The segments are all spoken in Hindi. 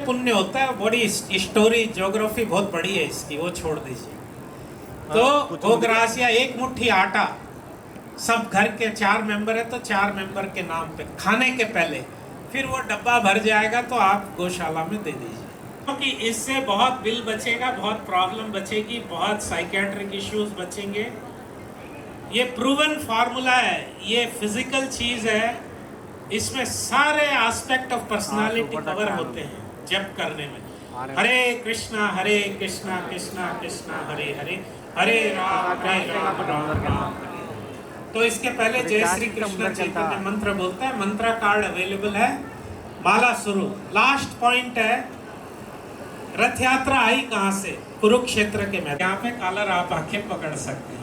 पुण्य होता है, बड़ी स्टोरी ज्योग्राफी बहुत बड़ी है इसकी, वो छोड़ दीजिए। तो भोगरासिया, एक मुट्ठी आटा, सब घर के 4 मेंबर है तो 4 मेंबर के नाम पे खाने के पहले, फिर वो डब्बा भर जाएगा तो आप गौशाला में दे दीजिए, क्योंकि इससे बहुत बिल बचेगा, बहुत प्रॉब्लम बचेगी, बहुत साइकेट्रिक इश्यूज बचेंगे। ये प्रूवन फार्मूला है, ये फिजिकल चीज है, इसमें सारे एस्पेक्ट ऑफ पर्सनालिटी कवर होते हैं जप करने में। हरे कृष्णा कृष्णा कृष्णा हरे हरे, हरे राम राम राम। तो इसके पहले जय श्री कृष्ण चैतन्य मंत्र बोलता है, मंत्र कार्ड अवेलेबल है, माला शुरू। लास्ट पॉइंट है, रथ यात्रा आई कहां से? कुरुक्षेत्र के मैदान। यहाँ पे कॉलर आप आके पकड़ सकते हैं,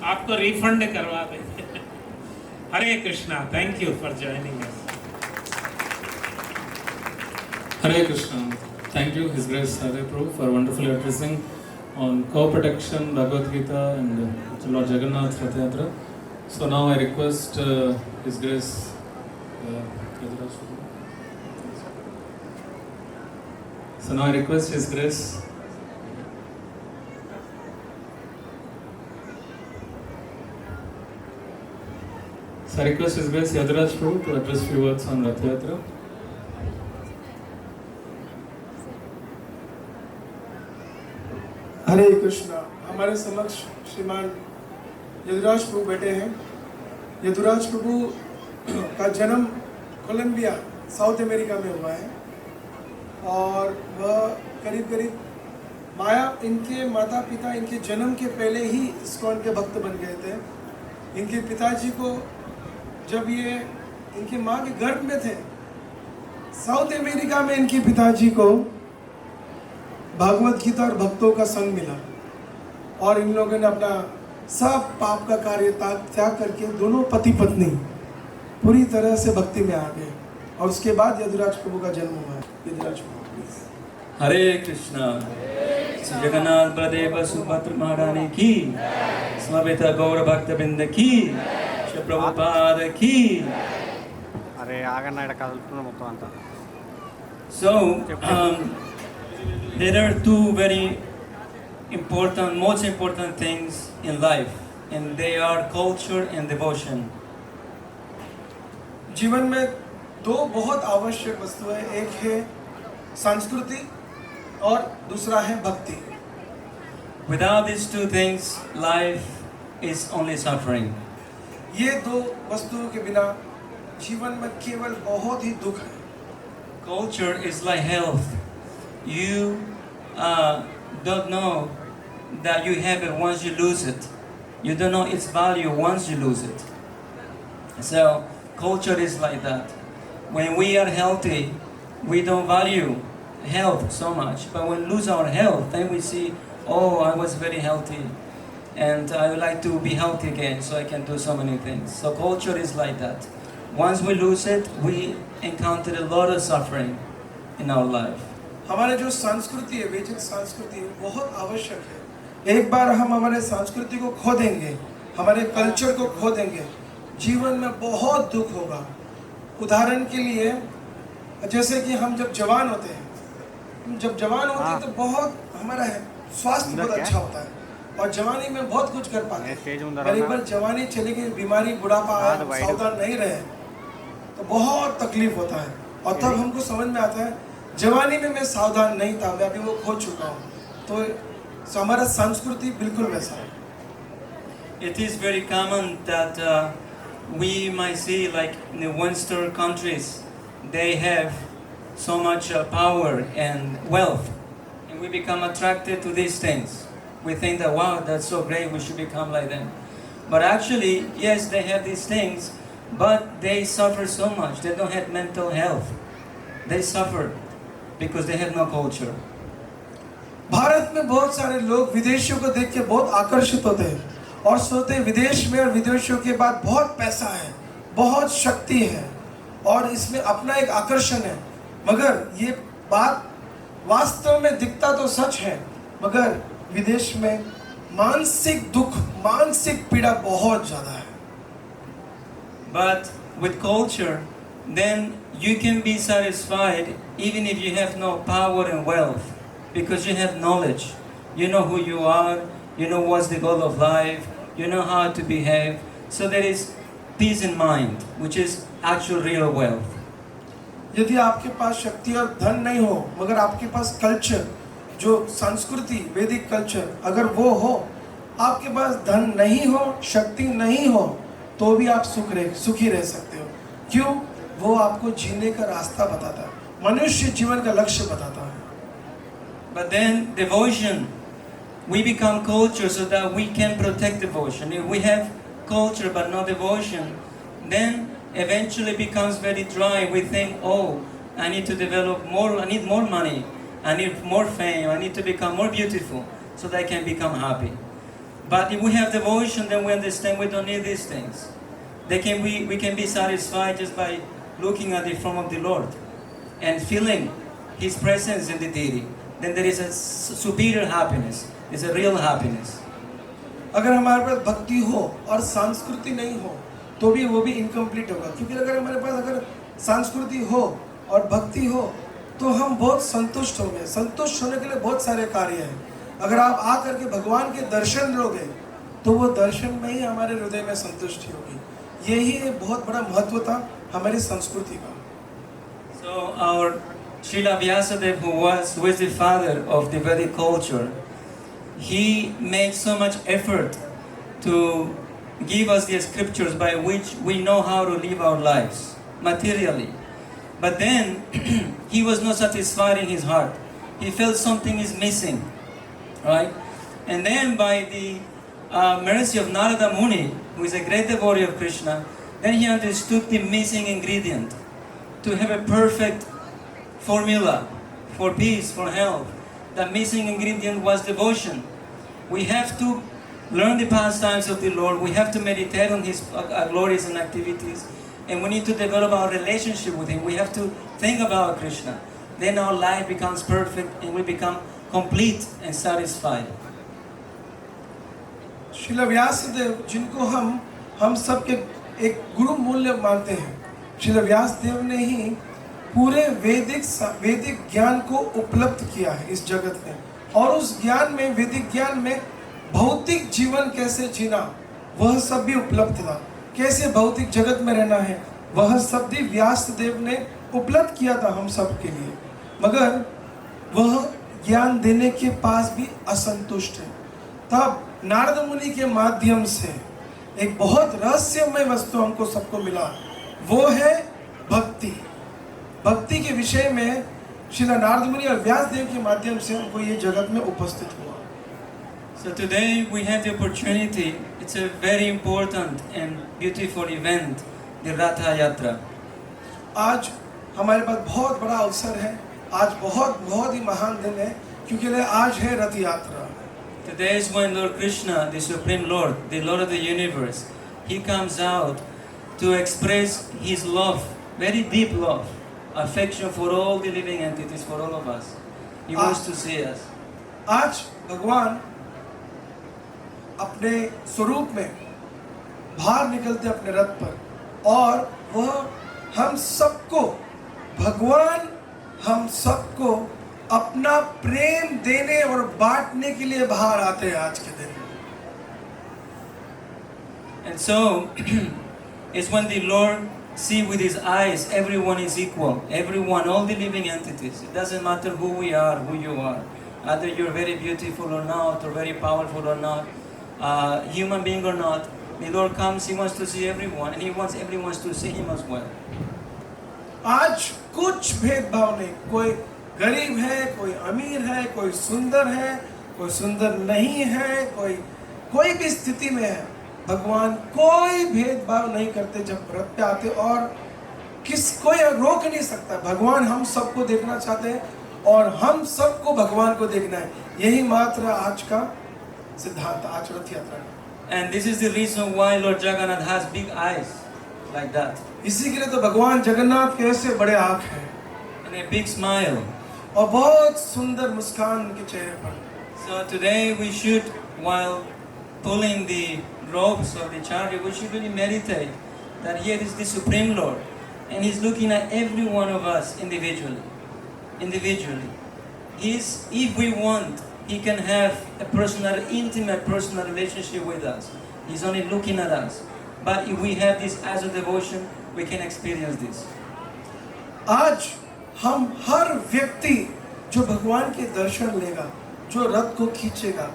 आपको रिफंड करवा देंगे। Hare Krishna, thank you for joining us. Hare Krishna. Thank you, His Grace Hare Prabhu, for wonderfully addressing on co-protection, Bhagavad Gita, and Lord Jagannath Rath Yatra. So now I request His Grace Yadiraj Prabhu. So now I request His Grace Yadiraj Prabhu to address few words on Rath Yatra. हरे कृष्णा। हमारे समक्ष श्रीमान यदुराज प्रभु बैठे हैं। यदुराज प्रभु का जन्म कोलंबिया, साउथ अमेरिका में हुआ है और वह करीब माया, इनके माता पिता इनके जन्म के पहले ही इस्कॉन के भक्त बन गए थे। इनके पिताजी को जब ये इनकी माँ के गर्भ में थे, साउथ अमेरिका में इनके पिताजी को भागवत गीता और भक्तों का संग मिला और इन लोगों ने अपना सब पाप का कार्य त्याग करके दोनों पति पत्नी पूरी तरह से भक्ति में आ गए और उसके बाद यदुराज प्रभु का जन्म हुआ है। यदुराज प्रभु प्लीज। हरे कृष्णा। जगन्नाथ बलदेव सुभद्र महारानी की, समवेत गौर भक्त बिंद की, श्री प्रभुपाद की। अरे आगना इड कदलुतुन्न मोत्तं अंता। So there are two very most important things in life, and they are culture and devotion. जीवन में दो बहुत आवश्यक वस्तुएं, एक है संस्कृति और दूसरा है भक्ति। Without these two things, life is only suffering. ये दो वस्तुओं के बिना जीवन में केवल बहुत ही दुख है। Culture is like health. You don't know that you have it once you lose it. You don't know its value once you lose it. So culture is like that. When we are healthy, we don't value health so much. But when we lose our health, then we see, oh, I was very healthy, and I would like to be healthy again, so I can do so many things. So culture is like that. Once we lose it, we encounter a lot of suffering in our life. हमारे जो संस्कृति है, वैदिक संस्कृति है, बहुत आवश्यक है। एक बार हम हमारे संस्कृति को खो देंगे, हमारे कल्चर को खो देंगे, जीवन में बहुत दुख होगा। उदाहरण के लिए, जैसे कि हम जब जवान होते हैं, तो बहुत हमारा स्वास्थ्य बहुत अच्छा होता है और जवानी में बहुत कुछ कर पाते हैं। पर एक बार जवानी चली गई, बीमारी, बुढ़ापा आया, सावधान नहीं रहे तो बहुत तकलीफ होता है और तब हमको समझ में आता है जवानी में मैं सावधान नहीं था, मैं अभी वो खो चुका हूँ। तो हमारा संस्कृति बिल्कुल वैसा है। It is very common that we might see, like in the Western countries, they have so much power and wealth, and we become attracted to these things. We think that, wow, that's so great, we should become like them. But actually, yes, they have these things, but they suffer so much. They don't have mental health. They suffer because they have no culture. Bharat में बहुत सारे लोग विदेशियों को देख के बहुत आकर्षित होते हैं और सोचते हैं विदेश में और विदेशियों के बाद बहुत पैसा है, बहुत शक्ति है और इसमें अपना एक आकर्षण है। मगर ये बात वास्तव में दिखता तो सच है, मगर विदेश में मानसिक दुख, मानसिक पीड़ा बहुत ज़्यादा है। But with culture, then you can be satisfied even if you have no power and wealth, because you have knowledge. You know who you are, you know what's the goal of life, you know how to behave. So there is peace in mind, which is actual real wealth. यदि आपके पास शक्ति और धन नहीं हो, मगर आपके पास कल्चर, जो संस्कृति, वैदिक कल्चर, अगर वो हो, आपके पास धन नहीं हो, शक्ति नहीं हो, तो भी आप सुखी रह सकते हो। क्यों? वो आपको जीने का रास्ता बताता है, मनुष्य जीवन का लक्ष्य बताता है। But then devotion, we become culture so that we can protect devotion. If we have culture but no devotion, then eventually becomes very dry. We think, oh, I need to develop more, I need more money, I need more fame, I need to become more beautiful so that I can become happy. But if we have devotion, then we understand we don't need these things. We can be satisfied just by looking at the form of the Lord and feeling His presence in the deity. Then there is a superior happiness. It's a real happiness. अगर हमारे पास भक्ति हो और संस्कृति नहीं हो, तो भी वो भी इनकम्प्लीट होगा। क्योंकि अगर हमारे पास अगर संस्कृति हो और भक्ति हो, तो हम बहुत संतुष्ट होंगे। संतुष्ट होने के लिए बहुत सारे कार्य हैं। अगर आप आकर के भगवान के दर्शन लोगे, तो वो दर्शन में ही हमारे हृदय में संतुष्टि होगी। यही एक बहुत बड़ा महत्व था हमारी संस्कृति का। So our Srila Vyasadeva, who is the father of the Vedic culture, he made so much effort to give us the scriptures by which we know how to live our lives materially. But then he was not satisfied in his heart. He felt something is missing, right? And then by the mercy of Narada Muni, who is a great devotee of Krishna, then he understood the missing ingredient to have a perfect formula for peace, for health. The missing ingredient was devotion. We have to learn the pastimes of the Lord. We have to meditate on His glories and activities. And we need to develop our relationship with Him. We have to think about Krishna. Then our life becomes perfect and we become complete and satisfied. Srila Vyasdev, जिनको हम सब के एक गुरु मूल्य मानते हैं, श्रील व्यासदेव ने ही पूरे वैदिक ज्ञान को उपलब्ध किया है इस जगत में। और उस ज्ञान में, वैदिक ज्ञान में भौतिक जीवन कैसे जीना, वह सब भी उपलब्ध था। कैसे भौतिक जगत में रहना है, वह सब भी व्यासदेव ने उपलब्ध किया था हम सब के लिए। मगर वह ज्ञान देने के पास भी असंतुष्ट है। तब नारद मुनि के माध्यम से एक बहुत रहस्यमय वस्तु हमको सबको मिला, वो है भक्ति। भक्ति के विषय में श्री नारद मुनि और व्यासदेव के माध्यम से हमको ये जगत में उपस्थित हुआ। So today we have the opportunity. It's a very important and beautiful event, the Ratha Yatra. आज हमारे पास बहुत बड़ा अवसर है। आज बहुत ही महान दिन है, क्योंकि आज है रथ यात्रा। Today is when Lord Krishna, the Supreme Lord, the Lord of the universe, He comes out to express His love, very deep love, affection for all the living entities, for all of us. He wants to see us. आज भगवान अपने स्वरूप में बाहर निकलते अपने रथ पर, और वह हम सबको अपना प्रेम देने और बांटने के लिए बाहर आते हैं आज के दिन। And so it's when the Lord see with His eyes everyone is equal, everyone, all the living entities. It doesn't matter who we are, who you are, either you're very beautiful or not, or very powerful or not, human being or not. The Lord comes, He wants to see everyone, and He wants everyone to see Him as well. आज कुछ भेदभाव नहीं, कोई गरीब है, कोई अमीर है, कोई सुंदर नहीं है, कोई भी स्थिति में है। भगवान कोई भेदभाव नहीं करते जब रथ पे आते, और कोई रोक नहीं सकता। भगवान हम सबको देखना चाहते हैं और हम सबको भगवान को देखना है। यही मात्र आज का सिद्धांत, आज रथ यात्रा का। And this is the reason why Lord Jagannath has big eyes like that. इसी के लिए तो भगवान जगन्नाथ के ऐसे बड़े आँख हैं And a big smile. और बहुत सुंदर मुस्कान उनके चेहरे पर। So today we should, while pulling the ropes of the chariot, we should really meditate that here is the Supreme Lord. and He's looking at every one of us individually. If we want, He can have a personal, intimate, personal relationship with us. He's only looking at us. But if we have this as a devotion, we can experience this. आज हम हर व्यक्ति जो भगवान के दर्शन लेगा, जो रथ को खींचेगा,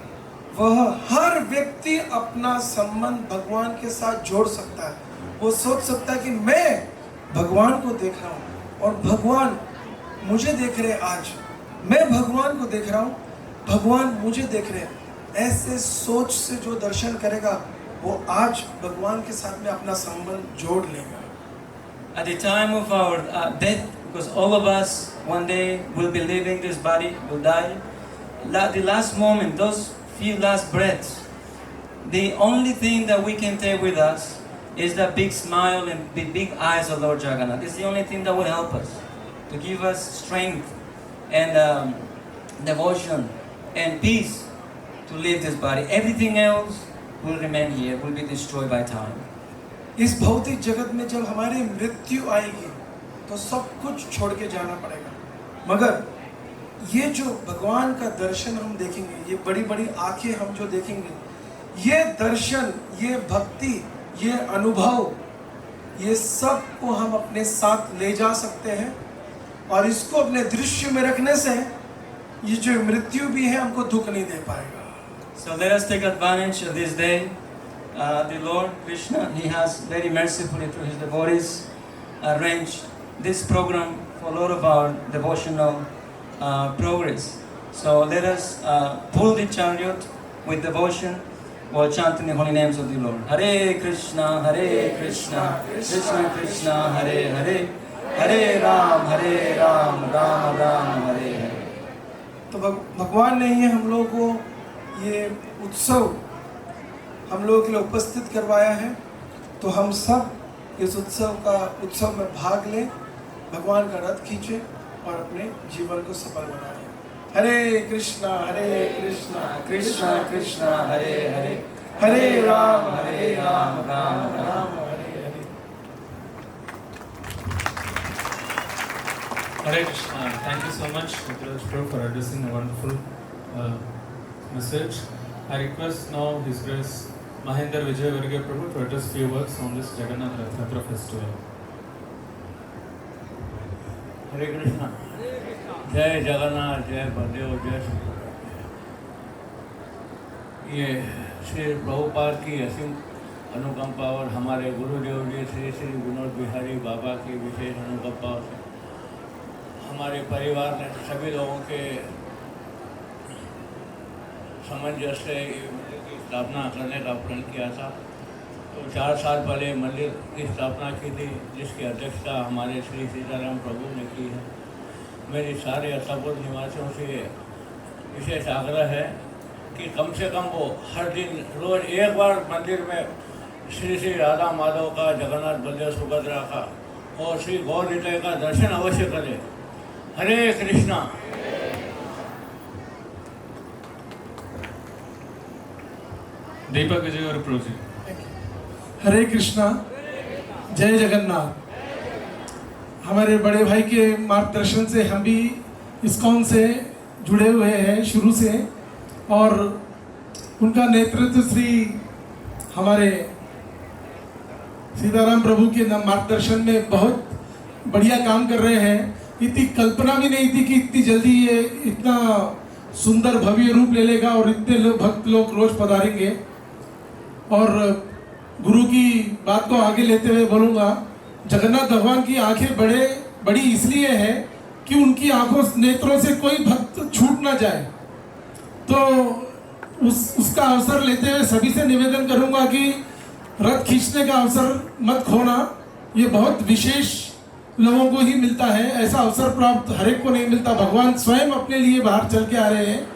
वह हर व्यक्ति अपना संबंध भगवान के साथ जोड़ सकता है। वो सोच सकता है कि मैं भगवान को देख रहा हूँ और भगवान मुझे देख रहे हैं। आज मैं भगवान को देख रहा हूँ, भगवान मुझे देख रहे हैं। ऐसे सोच से जो दर्शन करेगा वो आज भगवान के साथ में अपना संबंध जोड़ लेगा। At the time of our death, because all of us one day will be leaving this body, will die. The last moment, those few last breaths, the only thing that we can take with us is the big smile and the big eyes of Lord Jagannath. It's the only thing that will help us, to give us strength and devotion and peace to leave this body. Everything else will remain here, will be destroyed by time. इस भौतिक जगत में जब हमारी मृत्यु आएगी तो सब कुछ छोड़ के जाना पड़ेगा, मगर ये जो भगवान का दर्शन हम देखेंगे, ये बड़ी बड़ी आंखें हम जो देखेंगे, ये दर्शन, ये भक्ति, ये अनुभव, ये सब को हम अपने साथ ले जा सकते हैं। और इसको अपने दृश्य में रखने से ये जो मृत्यु भी है हमको दुख नहीं दे पाएगा। So let us take advantage of this day. The Lord Krishna, He has very mercifully through His devotees arranged this program for a lot of our devotional progress. So let us pull the chariot with devotion while chanting the holy names of the Lord. Hare Krishna, Krishna Krishna, Hare Hare, Hare Ram, Ram Ram, Hare Hare. तो भगवान ने ये हम लोग को ये उत्सव हम लोगों के लिए उपस्थित करवाया है, तो हम सब इस उत्सव में भाग लें, भगवान का रथ खींचें और अपने जीवन को सफल बनाएं। हरे कृष्णा कृष्णा कृष्णा हरे हरे, हरे Ram Ram Ram Hare Hare. Hare Krishna. Thank you so much, Nicholas Prabhu, for addressing a wonderful message. I request now His Grace Mahendra Vijay Varghya Prabhu to address few words on this Jagannath Rath Yatra festival. हरे कृष्णा, जय जगन्नाथ, जय बलदेव, जय श्री। ये श्री प्रभुपाद की असीम अनुकंपा और हमारे गुरुदेव जी श्री श्री विनोद बिहारी बाबा की विशेष अनुकंपा से हमारे परिवार ने सभी लोगों के सामंजस्य से मंदिर की स्थापना करने का प्रण किया था। तो 4 साल पहले मंदिर की स्थापना की थी, जिसकी अध्यक्षता हमारे श्री सीताराम प्रभु ने की है। मेरी सारे असापुर निवासियों से विशेष आग्रह है कि कम से कम वो हर दिन रोज़ एक बार मंदिर में श्री श्री राधा माधव का, जगन्नाथ बलदेव सुभद्रा का और श्री गौर निताय का दर्शन अवश्य करें। हरे कृष्णा। दीपक विजय और प्रभु जी। हरे कृष्णा, जय जगन्नाथ। हमारे बड़े भाई के मार्गदर्शन से हम भी इस्कॉन से जुड़े हुए हैं शुरू से, और उनका नेतृत्व श्री हमारे सीताराम प्रभु के मार्गदर्शन में बहुत बढ़िया काम कर रहे हैं। इतनी कल्पना भी नहीं थी कि इतनी जल्दी ये इतना सुंदर भव्य रूप ले लेगा और इतने भक्त लोग रोज पधारेंगे। और गुरु की बात को आगे लेते हुए बोलूँगा, जगन्नाथ भगवान की आंखें बड़ी इसलिए है कि उनकी आंखों नेत्रों से कोई भक्त छूट ना जाए। तो उसका अवसर लेते हुए सभी से निवेदन करूँगा कि रथ खींचने का अवसर मत खोना। ये बहुत विशेष लोगों को ही मिलता है, ऐसा अवसर प्राप्त हर एक को नहीं मिलता। भगवान स्वयं अपने लिए बाहर चल के आ रहे हैं,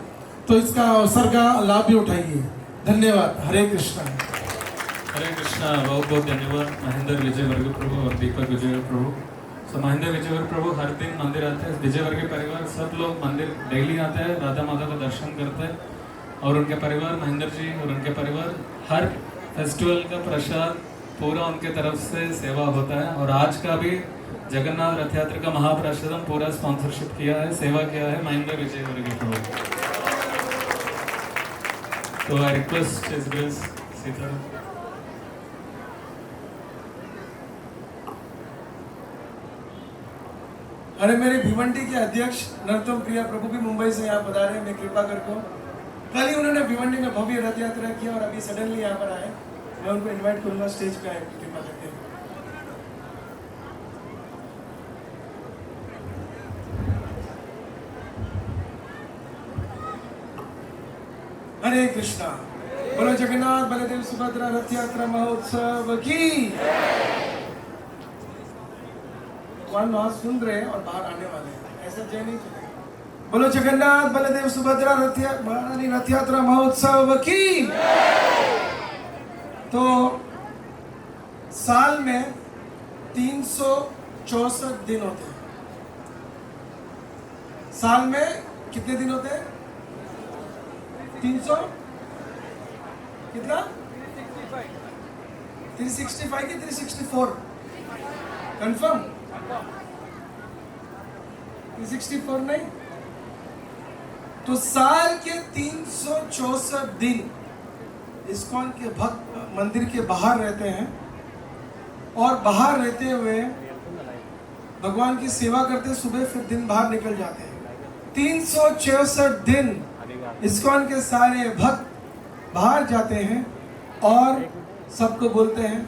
तो इसका अवसर का लाभ भी उठाइए। धन्यवाद। हरे कृष्णा। हरे कृष्णा। बहुत बहुत धन्यवाद महेंद्र विजय वर्ग प्रभु और दीपक विजय प्रभु। तो महेंद्र विजय वर्ग प्रभु हर दिन मंदिर आते हैं। विजय वर्ग के परिवार सब लोग मंदिर डेली आते हैं, राधा माता का दर्शन करते हैं, और उनके परिवार महेंद्र जी और उनके परिवार हर फेस्टिवल का प्रसाद पूरा उनके तरफ से सेवा होता है। और आज का भी जगन्नाथ रथ यात्रा का महाप्रसादम पूरा स्पॉन्सरशिप किया है, सेवा किया है महेंद्र विजय वर्गीय प्रभु। तो I request his grace Sitaram. अरे मेरे भिवंडी के अध्यक्ष नरोत्तम प्रिया प्रभु भी मुंबई से यहाँ पधारे, मैं कृपा करके कल ही उन्होंने भिवंडी में भव्य रथ यात्रा किया और अभी सडनली यहाँ पर आए। मैं उनको इनवाइट करूंगा स्टेज पे आए कृपा करके। हरे कृष्णा। बोलो जगन्नाथ बलदेव सुभद्रा रथ यात्रा महोत्सव की। वहाँ सुन रहे हैं और बाहर आने वाले हैं, ऐसा जय नहीं चलेगा। बोलो जगन्नाथ बलदेव सुभद्रा रथ यात्रा महोत्सव की। तो साल में 364 दिन होते हैं। साल में कितने दिन होते हैं? 300 कितना? 365 की 364 कंफर्म? 364 नहीं। तो साल के 364 दिन इस्कॉन के भक्त मंदिर के बाहर रहते हैं और बाहर रहते हुए भगवान की सेवा करते, सुबह फिर दिन बाहर निकल जाते हैं। 364 दिन इस्कॉन के सारे भक्त बाहर जाते हैं और सबको बोलते हैं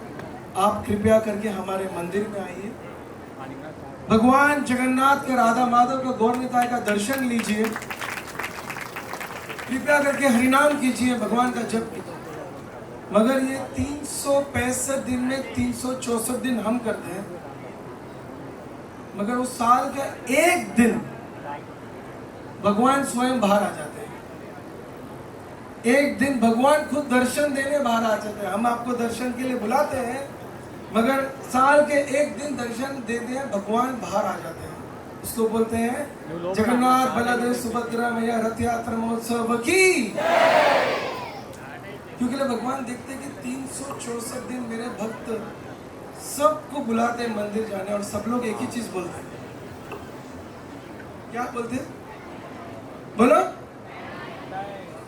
आप कृपया करके हमारे मंदिर में आइए, भगवान जगन्नाथ के राधा माधव के गौर निताय का दर्शन लीजिए, कृपया करके हरिनाम कीजिए, भगवान का जप कीजिए। मगर ये 365 दिन में 364 दिन हम करते हैं, मगर उस साल का एक दिन भगवान स्वयं बाहर आ जाते हैं। एक दिन भगवान खुद दर्शन देने बाहर आ जाते हैं। हम आपको दर्शन के लिए बुलाते हैं, मगर साल के एक दिन दर्शन देते हैं, भगवान बाहर आ जाते हैं। इसको बोलते हैं जगन्नाथ बलदेव सुभद्रा मैया रथ यात्रा महोत्सव की। क्योंकि भगवान देखते हैं कि 364 दिन मेरे भक्त सबको बुलाते हैं मंदिर जाने और सब लोग एक ही चीज बोलते हैं। क्या बोलते हैं? बोलो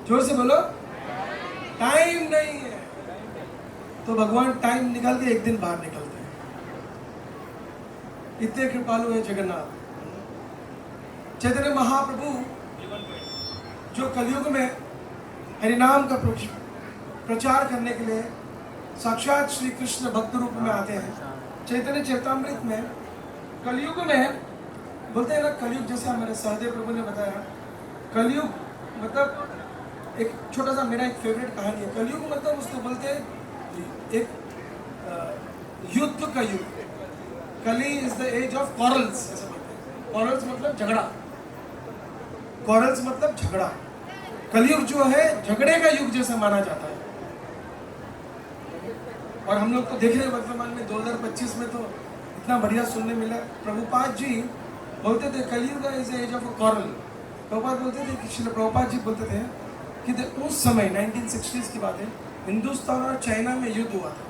जोर से बोलो। टाइम नहीं है। तो भगवान टाइम निकाल के एक दिन बाहर निकलते हैं। इतने कृपालु है जगन्नाथ। चैतन्य महाप्रभु जो कलयुग में हरिनाम का प्रचार करने के लिए साक्षात श्री कृष्ण भक्त रूप में आते हैं। चैतन्य चैतामृत में कलयुग में बोलते हैं ना, कलयुग जैसे हमारे सहदेव प्रभु ने बताया, कलयुग मतलब एक छोटा सा मेरा एक फेवरेट कहानी है। कलयुग मतलब उसको बोलते हैं एक युद्ध का युग। Kali is the age of quarrels, ऐसा बोलते हैं। क्वारल्स मतलब झगड़ा, क्वारल्स मतलब झगड़ा। कलयुग जो है झगड़े का युग जैसा माना जाता है। और हम लोग तो देख रहे हैं वर्तमान में 2025 में तो इतना बढ़िया सुनने मिला। प्रभुपाद जी बोलते थे Kaliyug is age of quarrel. Prabhupada बोलते थे, श्रील प्रभुपाद जी बोलते थे कि उस समय 1960s की बात है, हिंदुस्तान और चाइना में युद्ध हुआ था।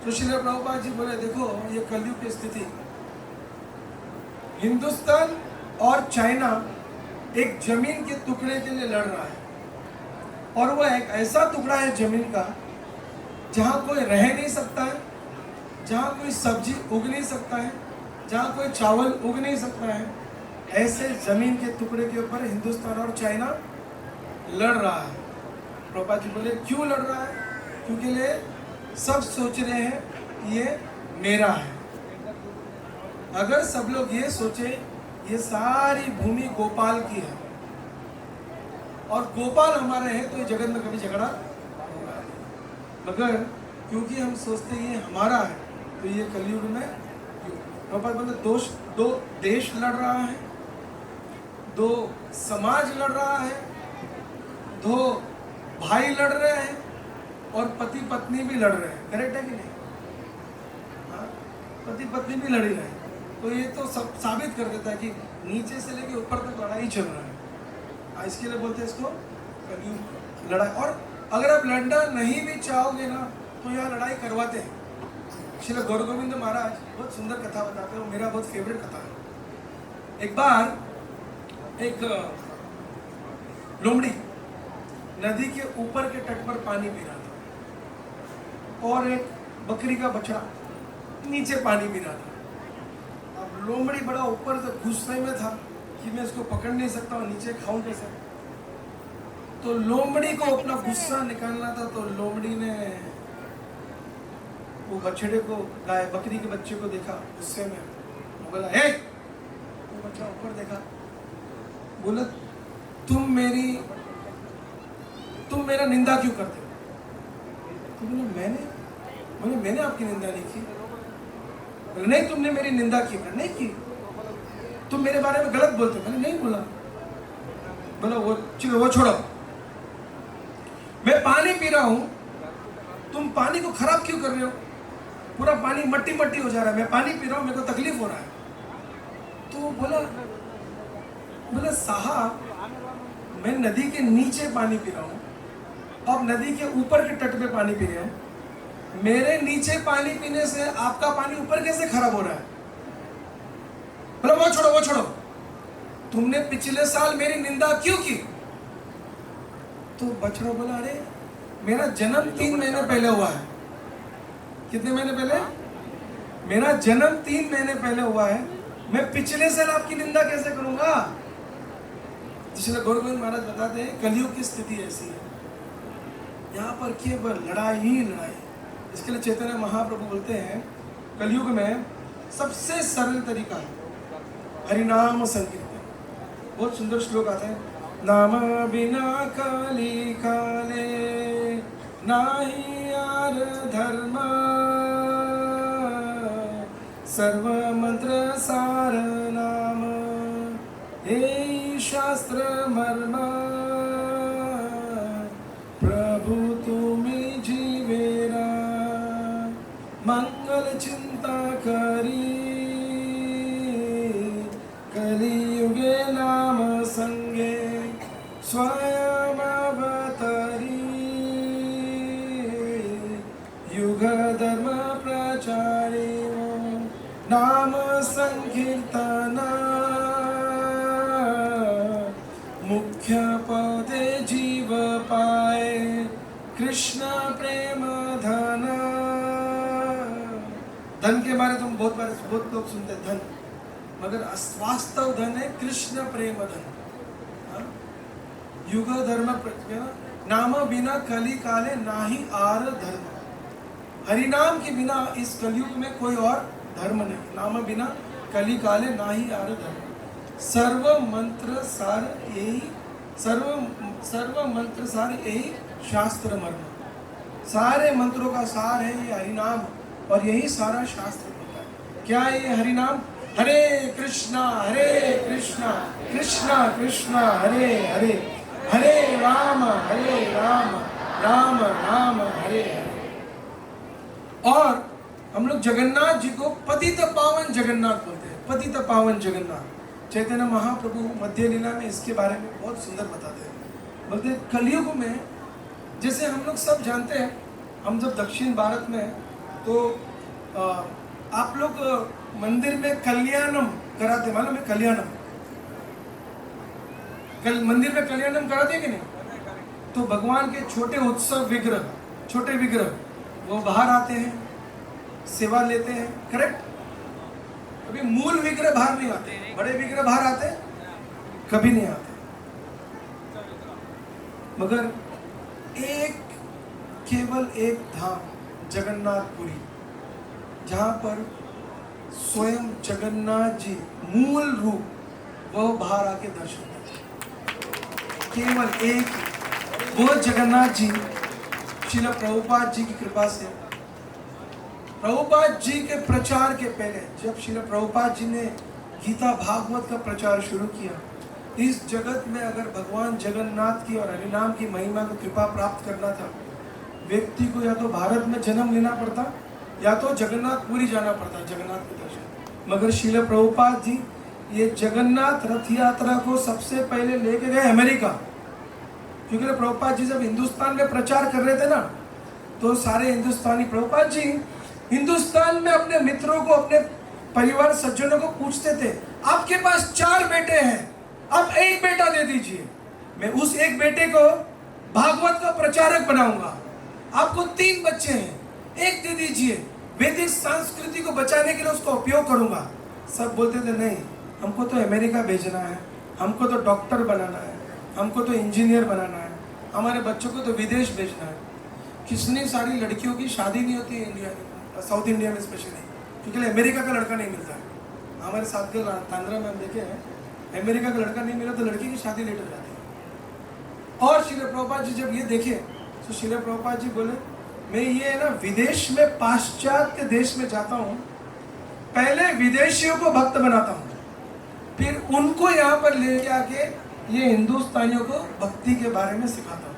तो श्रील प्रभुपाद जी बोले देखो ये कलयुग की स्थिति, हिंदुस्तान और चाइना एक जमीन के टुकड़े के लिए लड़ रहा है, और वह एक ऐसा टुकड़ा है जमीन का जहाँ कोई रह नहीं सकता है, जहाँ कोई सब्जी उग नहीं सकता है, जहाँ कोई चावल उग नहीं सकता है। ऐसे जमीन के टुकड़े के ऊपर हिंदुस्तान और चाइना लड़ रहा है। प्रभुपाद जी बोले क्यों लड़ रहा है? क्योंकि ले सब सोच रहे हैं ये मेरा है। अगर सब लोग ये सोचे ये सारी भूमि गोपाल की है और गोपाल हमारे हैं, तो ये जगत में कभी झगड़ा होगा। मगर क्योंकि हम सोचते ये हमारा है, तो ये कलयुग में दो देश लड़ रहा है, दो समाज लड़ रहा है, दो भाई लड़ रहे हैं और पति पत्नी भी लड़ रहे हैं। करेक्ट है कि नहीं? हाँ, पति पत्नी भी लड़ रहे हैं। तो ये तो सब साबित कर देता है कि नीचे से लेके ऊपर तक लड़ाई चल रहा है। इसके लिए बोलते हैं इसको कलयुग लड़ाई। और अगर आप लड़ना नहीं भी चाहोगे ना, तो यहाँ लड़ाई करवाते हैं। श्रील गौर गोविंद महाराज बहुत सुंदर कथा बताते हैं, मेरा बहुत फेवरेट कथा है। एक बार एक लोमड़ी नदी के ऊपर के तट पर पानी पी रहा था और एक बकरी का बछड़ा नीचे पानी पी रहा था। अब लोमड़ी बड़ा ऊपर से गुस्से में था कि मैं इसको पकड़ नहीं सकता और नीचे खाऊं कैसे। तो लोमड़ी को अपना गुस्सा निकालना था, तो लोमड़ी ने वो बछड़े को, गाय बकरी के बच्चे को देखा गुस्से में, वो बोला हे, वो बच्चा ऊपर देखा, बोला तुम मेरा निंदा क्यों करते हो? तो बोला मैंने आपकी निंदा नहीं की। बोला नहीं, तुमने मेरी निंदा की। मैंने नहीं की। तुम मेरे बारे में गलत बोलते हो। मैंने नहीं बोला। बोला वो चलो वो छोड़ो, मैं पानी पी रहा हूं, तुम पानी को खराब क्यों कर रहे हो? पूरा पानी मट्टी मट्टी हो जा रहा है, मैं पानी पी रहा हूं, मेरे को तकलीफ हो रहा है। तो बोला साहब, मैं नदी के नीचे पानी पी रहा हूं, अब नदी के ऊपर के तट पे पानी पी रहे हैं, मेरे नीचे पानी पीने से आपका पानी ऊपर कैसे खराब हो रहा है? बोला वो छोड़ो, तुमने पिछले साल मेरी निंदा क्यों की? तो बछड़ा बोला अरे मेरा जन्म 3 महीने पहले हुआ है। कितने महीने पहले? मेरा जन्म 3 महीने पहले हुआ है, मैं पिछले साल आपकी निंदा कैसे करूंगा? जिसने गौर गोविंद महाराज बताते हैं कलयुग की स्थिति ऐसी है, यहाँ पर केवल लड़ाई ही लड़ाई। इसके लिए चैतन्य महाप्रभु बोलते हैं कलयुग में सबसे सरल तरीका है हरिनाम संकीर्तन। बहुत सुंदर श्लोक आते हैं, नाम बिना काली काले नाही यार धर्म, सर्व मंत्र सार नाम हे शास्त्र मर्म, प्रभु तुम्ही जीवेरा मंगल चिंता करी, कलियुगे नाम संगे स्वयं अवतरी, युग धर्म प्रचारी नाम संकीर्तन, मुख्य पदे जीव पाए कृष्ण प्रेम धन। धन के बारे तुम बहुत लोग सुनते हैं धन, मगर वास्तव धन है कृष्ण प्रेम धन। युग धर्म नाम बिना कली काले नाही आर धर्म, हरिनाम के बिना इस कलयुग में कोई और धर्म नहीं। नाम बिना कली काले नाही आर धर्म, सर्व मंत्र सार यही, सर्व मंत्र सार यही शास्त्र मर्म। सारे मंत्रों का सार है ये हरिनाम, और यही सारा शास्त्र होता है। क्या है ये हरिनाम? हरे कृष्णा कृष्णा कृष्णा हरे हरे, हरे राम राम राम हरे हरे। और हम लोग जगन्नाथ जी को पतित पावन जगन्नाथ बोलते हैं, पतित पावन जगन्नाथ। चैतन्य महाप्रभु मध्य लीला में इसके बारे में बहुत सुंदर बताते हैं। बोलते हैं कलयुग में, जैसे हम लोग सब जानते हैं, हम जब दक्षिण भारत में तो आप लोग मंदिर में कल्याणम कराते, मालूम है कल्याणम? मंदिर में कल्याणम कराते कि नहीं? तो भगवान के छोटे उत्सव विग्रह, छोटे विग्रह वो बाहर आते हैं, सेवा लेते हैं, करेक्ट? अभी मूल विग्रह बाहर नहीं आते, बड़े विग्रह बाहर आते कभी नहीं आते। मगर केवल एक धाम जगन्नाथपुरी, जहां पर स्वयं जगन्नाथ जी मूल रूप वो बाहर आके दर्शन करते। केवल एक, वो जगन्नाथ जी श्रील प्रभुपाद जी की कृपा से, प्रभुपाद जी के प्रचार के पहले जब श्रील प्रभुपाद जी ने गीता भागवत का प्रचार शुरू किया, इस जगत में अगर भगवान जगन्नाथ की और हरिनाम की महिमा को कृपा प्राप्त करना था, व्यक्ति को या तो भारत में जन्म लेना पड़ता या तो जगन्नाथपुरी जाना पड़ता जगन्नाथ के दर्शन। मगर श्रील प्रभुपाद जी ये जगन्नाथ रथ यात्रा को सबसे पहले लेके गए अमेरिका, क्योंकि प्रभुपाद जी जब हिंदुस्तान में प्रचार कर रहे थे ना, तो सारे हिंदुस्तानी प्रभुपाद जी हिंदुस्तान में अपने मित्रों को, अपने परिवार सज्जनों को पूछते थे, आपके पास 4 बेटे हैं, अब 1 बेटा दे दीजिए, मैं उस 1 बेटे को भागवत का प्रचारक बनाऊंगा। आपको 3 बच्चे हैं, 1 दे दीजिए, वैदिक संस्कृति को बचाने के लिए उसका उपयोग करूंगा। सब बोलते थे नहीं, हमको तो अमेरिका भेजना है, हमको तो डॉक्टर बनाना है, हमको तो इंजीनियर बनाना है, हमारे बच्चों को तो विदेश भेजना है। कितनी सारी लड़कियों की शादी नहीं होती है इंडिया में, साउथ इंडिया में स्पेशली, क्योंकि अमेरिका का लड़का नहीं मिलता है। हमारे साथ के तांद्रा में हम देखे हैं, अमेरिका का लड़का नहीं मिला तो लड़की की शादी लेट हो जाती है। और श्रील प्रभुपाद जी जब ये देखे तो श्रील प्रभुपाद जी बोले, मैं ये ना विदेश में, पाश्चात्य देश में जाता हूँ, पहले विदेशियों को भक्त बनाता हूँ, फिर उनको यहाँ पर लेके आके ये हिंदुस्तानियों को भक्ति के बारे में सिखाता हूँ।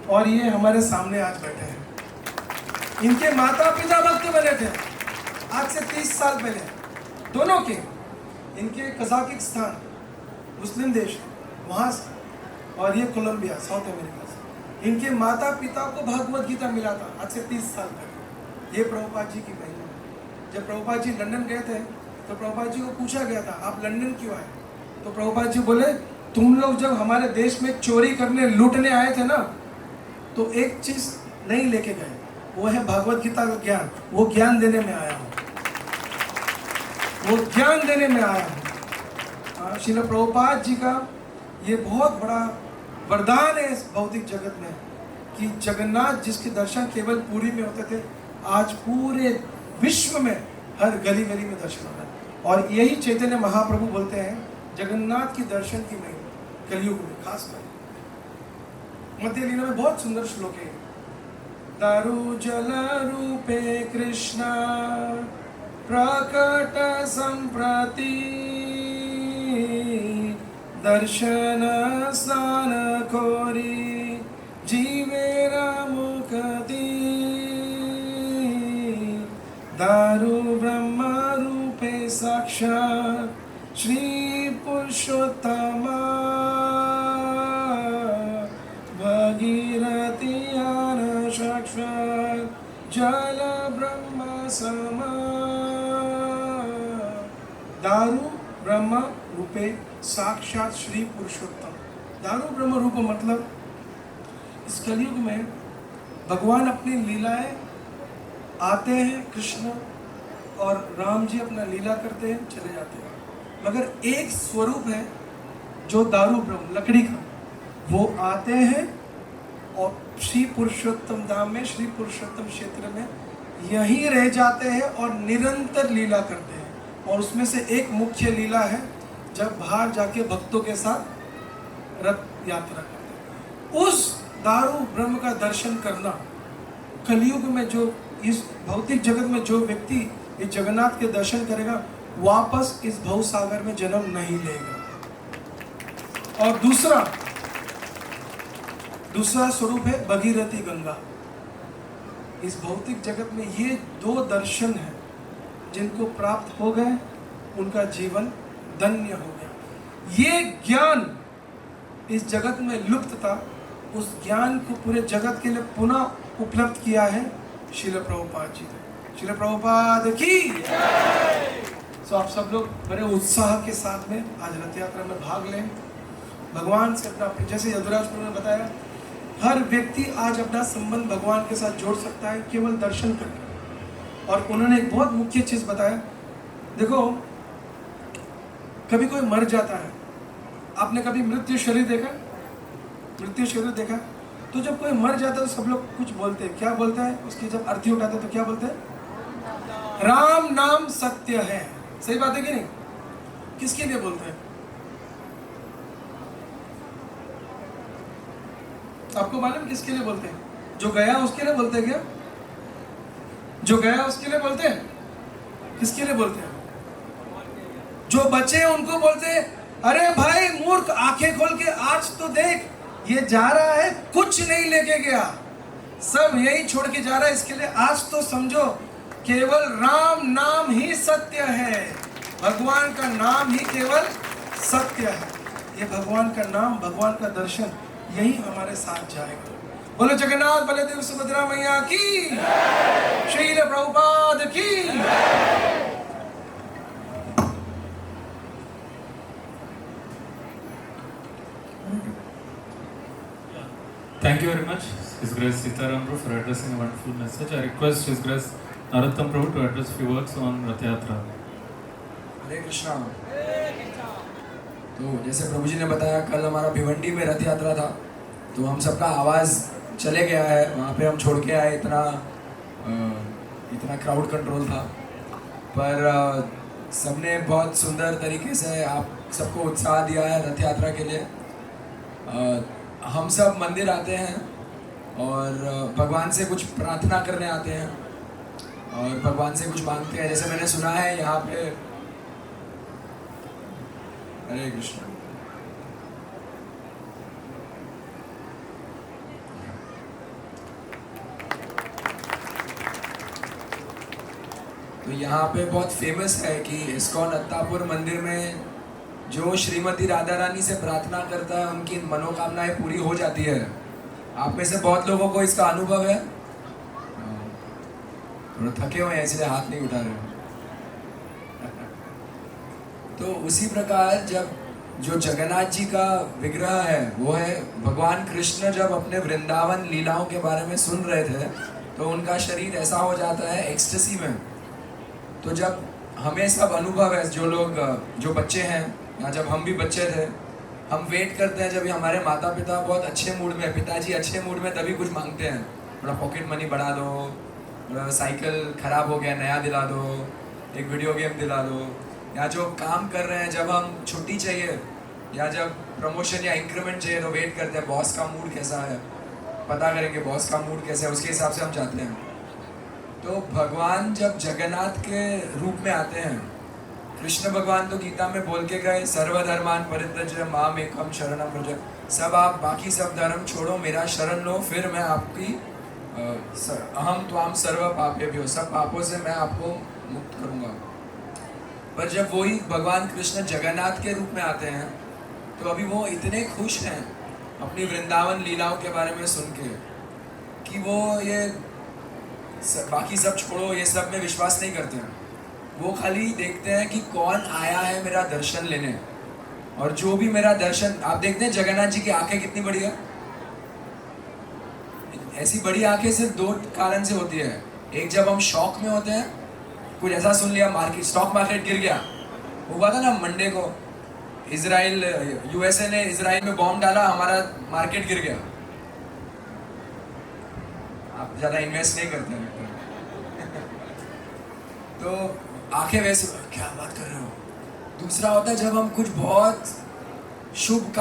और ये हमारे सामने आज बैठे हैं, इनके माता पिता भक्त बने थे आज से 30 साल पहले, दोनों के। इनके कजाकिस्तान मुस्लिम देश वहाँ से, और ये कोलंबिया साउथ अमेरिका से। इनके माता पिता को भगवत गीता मिला था आज से 30 साल पहले। ये प्रभुपाद जी की महिमा। जब प्रभुपाद जी लंदन गए थे तो प्रभुपाद जी को पूछा गया था, आप लंदन क्यों आए? तो प्रभुपाद जी बोले, तुम लोग जब हमारे देश में चोरी करने, लूटने आए थे ना, तो एक चीज नहीं लेके गए, वो है भगवत गीता का ज्ञान। वो ज्ञान देने में आया हूँ, वो ज्ञान देने में आया हूँ। श्रील प्रभुपाद जी का ये बहुत बड़ा वरदान है इस भौतिक जगत में कि जगन्नाथ जिसके दर्शन केवल पुरी में होते थे, आज पूरे विश्व में हर गली गली में दर्शन हो रहा है। और यही चैतन्य महाप्रभु बोलते हैं, जगन्नाथ की दर्शन की महिमा कलयुग में खासकर। मध्य लीला में बहुत सुंदर श्लोक है, दारु जल रूपे कृष्ण प्रकट संप्रति दर्शन स्नान कोरी जीवेरा मुक्ति। दारु ब्रह्म रूपे साक्षात् श्री पुरुषोत्तम भगीरथी ज्ञान साक्षात् जल ब्रह्म सम। दारु ब्रह्म रूपे साक्षात श्री पुरुषोत्तम। दारु ब्रह्म रूप मतलब इस कलयुग में भगवान अपनी लीलाएं आते हैं, कृष्ण और राम जी अपना लीला करते हैं, चले जाते हैं, मगर एक स्वरूप है जो दारु ब्रह्म लकड़ी का, वो आते हैं और श्री पुरुषोत्तम धाम में, श्री पुरुषोत्तम क्षेत्र में यहीं रह जाते हैं और निरंतर लीला करते हैं। और उसमें से एक मुख्य लीला है जब बाहर जाके भक्तों के साथ रथ यात्रा करते हैं। उस दारु ब्रह्म का दर्शन करना कलयुग में, जो इस भौतिक जगत में जो व्यक्ति इस जगन्नाथ के दर्शन करेगा, वापस इस भव सागर में जन्म नहीं लेगा। और दूसरा स्वरूप है भगीरथी गंगा। इस भौतिक जगत में ये 2 दर्शन हैं, जिनको प्राप्त हो गए उनका जीवन धन्य हो गया। ये ज्ञान इस जगत में लुप्त था, उस ज्ञान को पूरे जगत के लिए पुनः उपलब्ध किया है श्रील प्रभुपाद जी ने। श्रील प्रभुपाद की तो आप सब लोग बड़े उत्साह के साथ में आज रथ यात्रा में भाग लें, भगवान से अपना, जैसे यदुराज प्रभु ने बताया, हर व्यक्ति आज अपना संबंध भगवान के साथ जोड़ सकता है केवल दर्शन करके। और उन्होंने एक बहुत मुख्य चीज बताया, देखो कभी कोई मर जाता है, आपने कभी मृत्यु शरीर देखा? मृत्यु शरीर देखा? तो जब कोई मर जाता है तो सब लोग कुछ बोलते हैं, क्या बोलते हैं? उसकी जब अर्थी उठाते हैं तो क्या बोलते हैं? राम नाम सत्य है। सही बात है कि नहीं? किसके लिए बोलते हैं? आपको मालूम किसके लिए बोलते हैं? जो गया उसके लिए बोलते हैं क्या? जो गया उसके लिए बोलते हैं? किसके लिए बोलते हैं? जो बचे उनको बोलते हैं, अरे भाई मूर्ख, आंखें खोल के आज तो देख, ये जा रहा है, कुछ नहीं लेके गया, सब यही छोड़ के जा रहा है, इसके लिए आज तो समझो केवल राम नाम ही सत्य है, भगवान का नाम ही केवल सत्य है। ये भगवान का नाम, भगवान का दर्शन यही हमारे साथ जाएगा। बोलो जगन्नाथ बलदेव सुभद्रा मैया की, श्रील प्रभुपाद की। Thank you very much, His Grace Sitaram Prabhu, for addressing a wonderful message. I request His Grace Narottam Prabhu to address few words on Rath Yatra. हरे कृष्णा। तो जैसे प्रभु जी ने बताया, कल हमारा भिवंडी में रथ यात्रा था, तो हम सबका आवाज़ चले गया है, वहाँ पे हम छोड़ के आए, इतना क्राउड कंट्रोल था, पर सबने बहुत सुंदर तरीके से आप सबको उत्साह दिया है रथ यात्रा के लिए। हम सब मंदिर आते हैं और भगवान से कुछ प्रार्थना करने आते हैं और भगवान से कुछ मांगते हैं। जैसे मैंने सुना है यहाँ पे, हरे कृष्ण, तो यहाँ पे बहुत फेमस है कि इस्कॉन अत्तापुर मंदिर में जो श्रीमती राधा रानी से प्रार्थना करता है, उनकी मनोकामनाएं पूरी हो जाती है। आप में से बहुत लोगों को इसका अनुभव है? थोड़ा थके हुए हैं इसलिए हाथ नहीं उठा रहे। तो उसी प्रकार जब जो जगन्नाथ जी का विग्रह है, वो है भगवान कृष्ण जब अपने वृंदावन लीलाओं के बारे में सुन रहे थे, तो उनका शरीर ऐसा हो जाता है एक्सटेसी में। तो जब हमें सब अनुभव है, जो बच्चे हैं, या जब हम भी बच्चे थे, हम वेट करते हैं जब हमारे माता पिता बहुत अच्छे मूड में, पिताजी अच्छे मूड में, तभी कुछ मांगते हैं। थोड़ा पॉकेट मनी बढ़ा दो, साइकिल खराब हो गया नया दिला दो, एक वीडियो गेम दिला दो, या जो काम कर रहे हैं जब हम छुट्टी चाहिए या जब प्रमोशन या इंक्रीमेंट चाहिए तो वेट करते हैं बॉस का मूड कैसा है, पता करेंगे बॉस का मूड कैसा है, उसके हिसाब से हम चाहते हैं। तो भगवान जब जगन्नाथ के रूप में आते हैं, कृष्ण भगवान तो गीता में बोल के गए, सर्वधर्मान परित्यज्य माम एकम शरणम व्रज, सब आप बाकी सब धर्म छोड़ो, मेरा शरण लो, फिर मैं आपकी अहम त्वाम सर्व पापेभ्यो, सब पापों से मैं आपको मुक्त करूंगा। पर जब वही भगवान कृष्ण जगन्नाथ के रूप में आते हैं, तो अभी वो इतने खुश हैं अपनी वृंदावन लीलाओं के बारे में सुन के कि वो ये बाकी सब छोड़ो, ये सब में विश्वास नहीं करते हैं। वो खाली देखते हैं कि कौन आया है मेरा दर्शन लेने, और जो भी मेरा दर्शन, आप देखते हैं जगन्नाथ जी की आंखें कितनी बड़ी है। ऐसी बड़ी आंखें सिर्फ दो कारण से होती है। एक, जब हम शॉक में होते हैं, कुछ ऐसा सुन लिया, स्टॉक मार्केट गिर गया, हुआ था ना मंडे को, इजराइल यूएसए ने इजराइल में बॉम्ब डाला, हमारा मार्केट गिर गया। आप ज़्यादा इन्वेस्ट नहीं करते हैं तो आंखें वैसे, क्या बात कर रहे हो। दूसरा होता है जब हम कुछ बहुत शुभ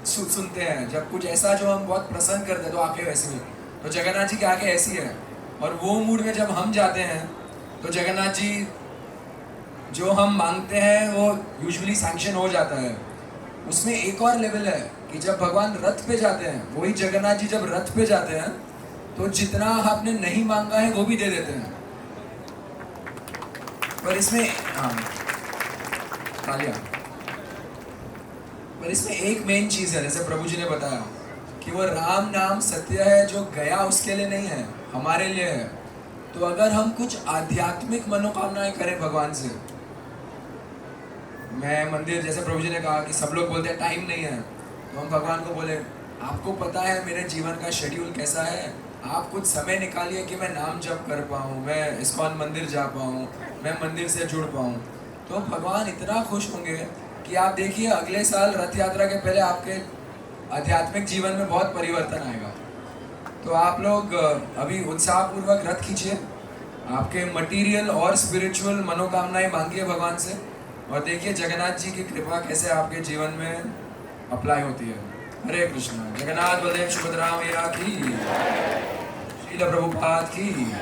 सुनते हैं, जब कुछ ऐसा जो हम बहुत प्रसन्न करते हैं, तो आंखें वैसी हुई। तो जगन्नाथ जी की आंखें ऐसी है, और वो मूड में जब हम जाते हैं तो जगन्नाथ जी जो हम मांगते हैं वो यूजुअली सैंक्शन हो जाता है। उसमें एक और लेवल है कि जब भगवान रथ पे जाते हैं, वही जगन्नाथ जी जब रथ पे जाते हैं, तो जितना आपने नहीं मांगा है वो भी दे देते हैं। पर इसमें पर इसमें एक मेन चीज़ है, जैसे प्रभु जी ने बताया कि वो राम नाम सत्य है, जो गया उसके लिए नहीं है, हमारे लिए है। तो अगर हम कुछ आध्यात्मिक मनोकामनाएं करें भगवान से, मैं मंदिर, जैसे प्रभु जी ने कहा कि सब लोग बोलते हैं टाइम नहीं है, तो हम भगवान को बोले, आपको पता है मेरे जीवन का शेड्यूल कैसा है, आप कुछ समय निकालिए कि मैं नाम जप कर पाऊँ, मैं इस्कॉन मंदिर जा पाऊँ, मैं मंदिर से जुड़ पाऊँ। तो भगवान इतना खुश होंगे कि आप देखिए अगले साल रथ यात्रा के पहले आपके आध्यात्मिक जीवन में बहुत परिवर्तन आएगा। तो आप लोग अभी उत्साहपूर्वक रथ खींचिए, आपके मटेरियल और स्पिरिचुअल मनोकामनाएं मांगिए भगवान से, और देखिए जगन्नाथ जी की कृपा कैसे आपके जीवन में अप्लाई होती है। हरे कृष्ण। जगन्नाथ बलदेव सुभद्रा मैया की, श्रील प्रभुपाद की।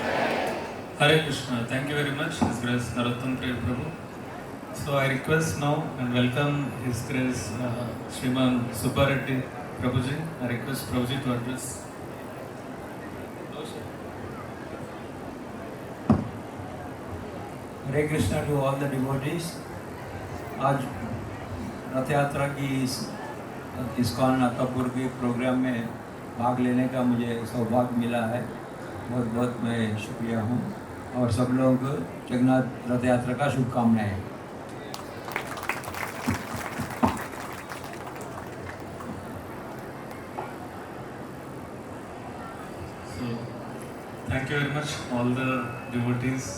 Hare Krishna. Thank you very much, His Grace Narottam Prabhu. So I request now and welcome His Grace Shriman Subbareddy Prabhuji. I request Prabhuji to address. Hare Krishna to all the devotees. आज रथ यात्रा की इस्कॉन अत्तापुर के प्रोग्राम में भाग लेने का मुझे सौभाग्य मिला है। बहुत बहुत मैं शुक्रिया हूँ और सब लोग जगन्नाथ रथ यात्रा का शुभकामनाएं। So, thank you very much, all the devotees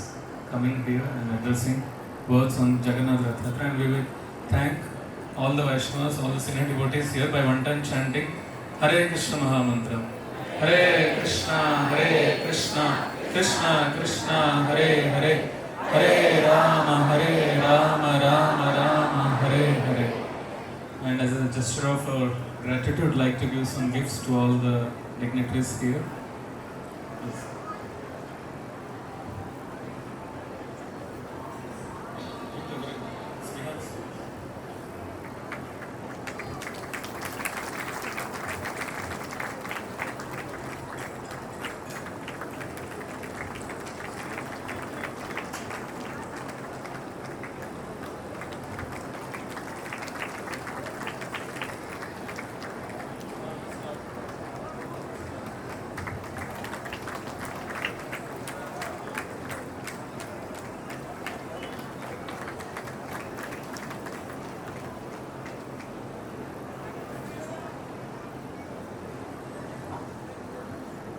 coming here and addressing words on Jagannath Rath Yatra, and we will thank all the Vaishnavas, all the senior devotees here by one time chanting Hare Krishna Mahamantra. Hare Krishna, Krishna Krishna, Hare Hare, Hare Rama, Rama Rama, Hare Hare. And as a gesture of our gratitude, I'd like to give some gifts to all the dignitaries here. Yes.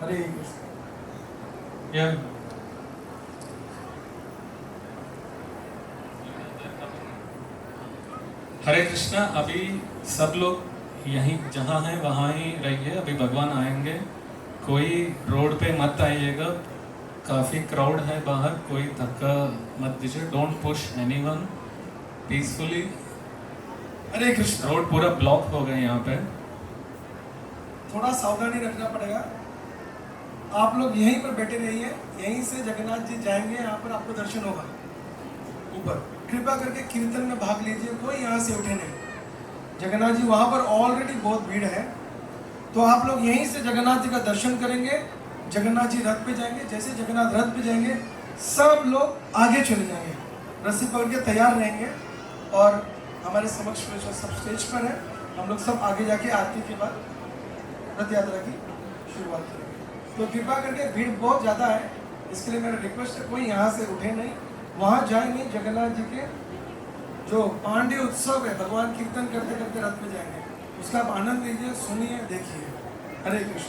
Hare Krishna. Yeah. हरे कृष्णा। अभी सब लोग यहीं जहाँ हैं वहाँ ही रहिए, अभी भगवान आएंगे। कोई रोड पे मत आइएगा, काफ़ी क्राउड है बाहर, कोई धक्का मत दीजिए। Don't push anyone, peacefully. Hare Krishna. Road पूरा ब्लॉक हो गए यहाँ पे, थोड़ा सावधानी रखना पड़ेगा। आप लोग यहीं पर बैठे रहिए, यहीं से जगन्नाथ जी जाएंगे, यहाँ पर आपको दर्शन होगा ऊपर। कृपा करके कीर्तन में भाग लीजिए, कोई यहाँ से उठे नहीं। जगन्नाथ जी वहाँ पर ऑलरेडी बहुत भीड़ है, तो आप लोग यहीं से जगन्नाथ जी का दर्शन करेंगे। जगन्नाथ जी रथ पे जाएंगे, जैसे जगन्नाथ रथ पे जाएंगे सब लोग आगे चले जाएंगे, रस्सी पकड़ के तैयार रहेंगे। और हमारे समक्ष में जो सब स्टेज पर है, हम लोग सब आगे जाके आरती के बाद रथ यात्रा की शुरुआत करेंगे। तो कृपा करके भीड़ बहुत ज़्यादा है, इसके लिए मेरा रिक्वेस्ट है कोई यहाँ से उठे नहीं, वहाँ जाए नहीं। जगन्नाथ जी के जो पांडे उत्सव है, भगवान कीर्तन करते करते रथ पे जाएंगे, उसका आप आनंद लीजिए, सुनिए, देखिए। हरे कृष्ण।